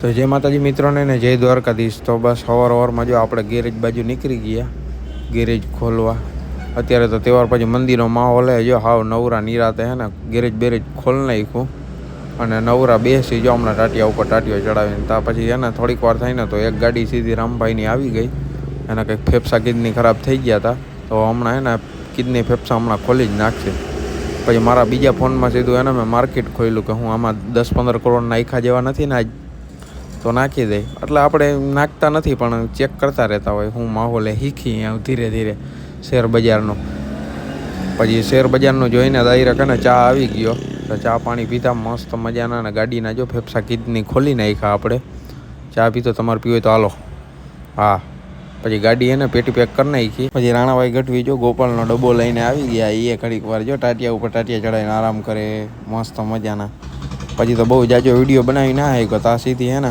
તો જય માતાજી મિત્રોને ને જય દ્વારકાધીશ. તો બસ સવારમાં જો આપણે ગેરેજ બાજુ નીકળી ગયા ગેરેજ ખોલવા. અત્યારે તો તહેવાર પછી મંદિરનો માહોલ હે. જો હાવ નવરા નિરાતે હે ને ગેરેજ બેરેજ ખોલ નાખ્યું અને નવરા બેસી જો હમણાં ટાટિયા ઉપર ટાટિયો ચડાવીને. ત્યાં પછી હે ને થોડીક વાર થાય ને તો એક ગાડી સીધી રામભાઈની આવી ગઈ. એના કંઈક ફેફસા કિડની ખરાબ થઈ ગયા હતા. તો હમણાં હે ને કિડની ફેફસા હમણાં ખોલી જ નાખશે. પછી મારા બીજા ફોનમાં સીધું એને મેં માર્કેટ ખોલ્યું કે હું આમાં 10-15 કરોડ નાખ્યા જેવા નથી ને આજ તો નાખી દે. એટલે આપણે નાખતા નથી પણ ચેક કરતા રહેતા હોય હું માહોલે શીખી ધીરે ધીરે શેર બજારનો. પછી શેર બજારનું જોઈને ડાયરેક્ટ ને ચા આવી ગયો. તો ચા પાણી પીતા મસ્ત મજાના ને ગાડીના જો ફેફસા કિડની ખોલી નાખ્યા આપણે. ચા પીતો તમારે પીવો તો હાલો. હા પછી ગાડી એને પેટી પેક કરી નાખી. પછી રાણાભાઈ ગઢવી જો ગોપાલનો ડબ્બો લઈને આવી ગયા. એ ઘડીક વાર જો ટાટિયા ઉપર ટાટિયા ચડાવીને આરામ કરે મસ્ત મજાના. પછી તો બહુ જાજો વિડીયો બનાવી ના આવ્યો. તો આ સીધી હે ને